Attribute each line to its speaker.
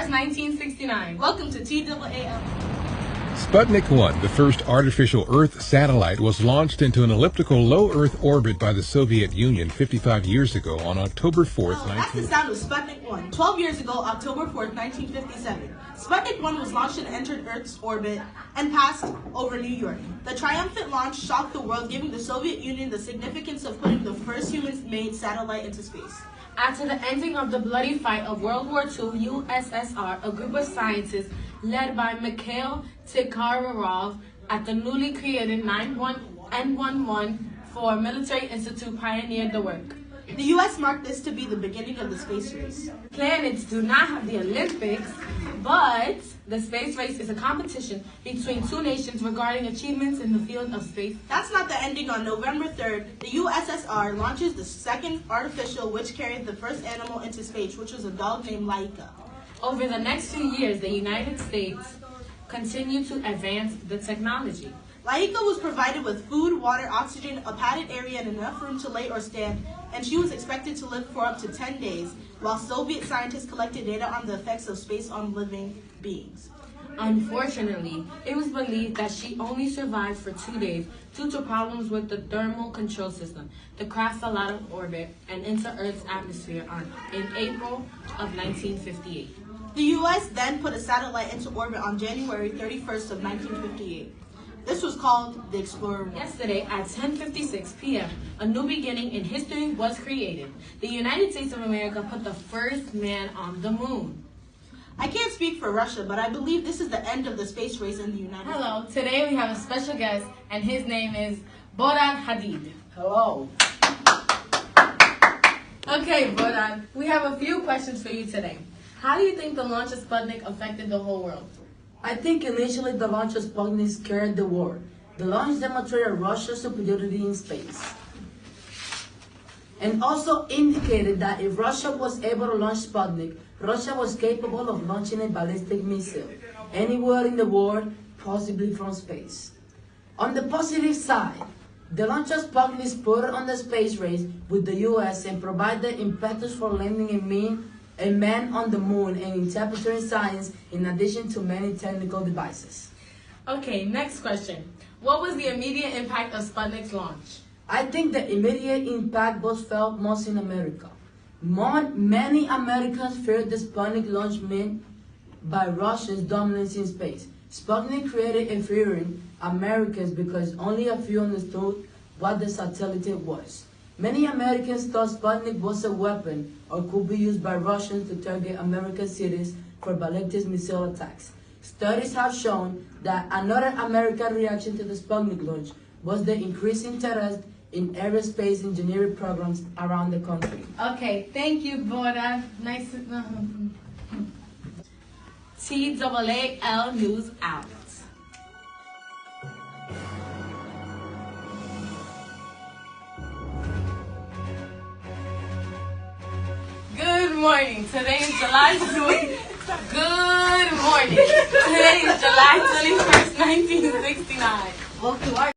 Speaker 1: 1st, 1969. Welcome to TAAL.
Speaker 2: Sputnik 1, the first artificial Earth satellite, was launched into an elliptical low Earth orbit by the Soviet Union 55 years ago on October 4th,
Speaker 3: That's the sound of Sputnik 1. 12 years ago, October 4th, 1957. Sputnik 1 was launched and entered Earth's orbit and passed over New York. The triumphant launch shocked the world, giving the Soviet Union the significance of putting the first human-made satellite into space.
Speaker 1: After the ending of the bloody fight of World War II, USSR, a group of scientists led by Mikhail Tikharovsky at the newly created N11 Military Institute pioneered the work.
Speaker 3: The U.S. marked this to be the beginning of the space race.
Speaker 1: Planets do not have the Olympics, but the space race is a competition between two nations regarding achievements in the field of space.
Speaker 3: That's not the ending. On November 3rd, the USSR launches the second artificial, which carried the first animal into space, which was a dog named Laika.
Speaker 1: Over the next few years, the United States continued to advance the technology.
Speaker 3: Laika was provided with food, water, oxygen, a padded area, and enough room to lay or stand, and she was expected to live for up to 10 days, while Soviet scientists collected data on the effects of space on living beings.
Speaker 1: Unfortunately, it was believed that she only survived for 2 days due to problems with the thermal control system. The craft fell out of orbit and into Earth's atmosphere in April of 1958.
Speaker 3: The U.S. then put a satellite into orbit on January 31st of 1958. This was called the Explorer 1.
Speaker 1: Yesterday at 10:56 p.m., a new beginning in history was created. The United States of America put the first man on the moon.
Speaker 3: I can't speak for Russia, but I believe this is the end of the space race in the United States.
Speaker 1: Hello, today we have a special guest, and his name is Boran Hadid.
Speaker 3: Hello.
Speaker 1: Okay, Boran, we have a few questions for you today. How do you think the launch of Sputnik affected the whole world?
Speaker 4: I think initially the launch of Sputnik scared the world. The launch demonstrated Russia's superiority in space, and also indicated that if Russia was able to launch Sputnik, Russia was capable of launching a ballistic missile anywhere in the world, possibly from space. On the positive side, the launch of Sputnik spurred on the space race with the U.S. and provided impetus for landing a man on the moon and interpreting science in addition to many technical devices.
Speaker 1: Okay, next question. What was the immediate impact of Sputnik's launch?
Speaker 4: I think the immediate impact was felt most in America. Many Americans feared the Sputnik launch meant by Russia's dominance in space. Sputnik created a fear in Americans because only a few understood what the satellite was. Many Americans thought Sputnik was a weapon or could be used by Russians to target American cities for ballistic missile attacks. Studies have shown that another American reaction to the Sputnik launch was the increased interest in aerospace engineering programs around the country.
Speaker 1: Okay, thank you, Boran. Nice to TAAL News out. Good morning. Today is July 21st, 1969. Welcome to our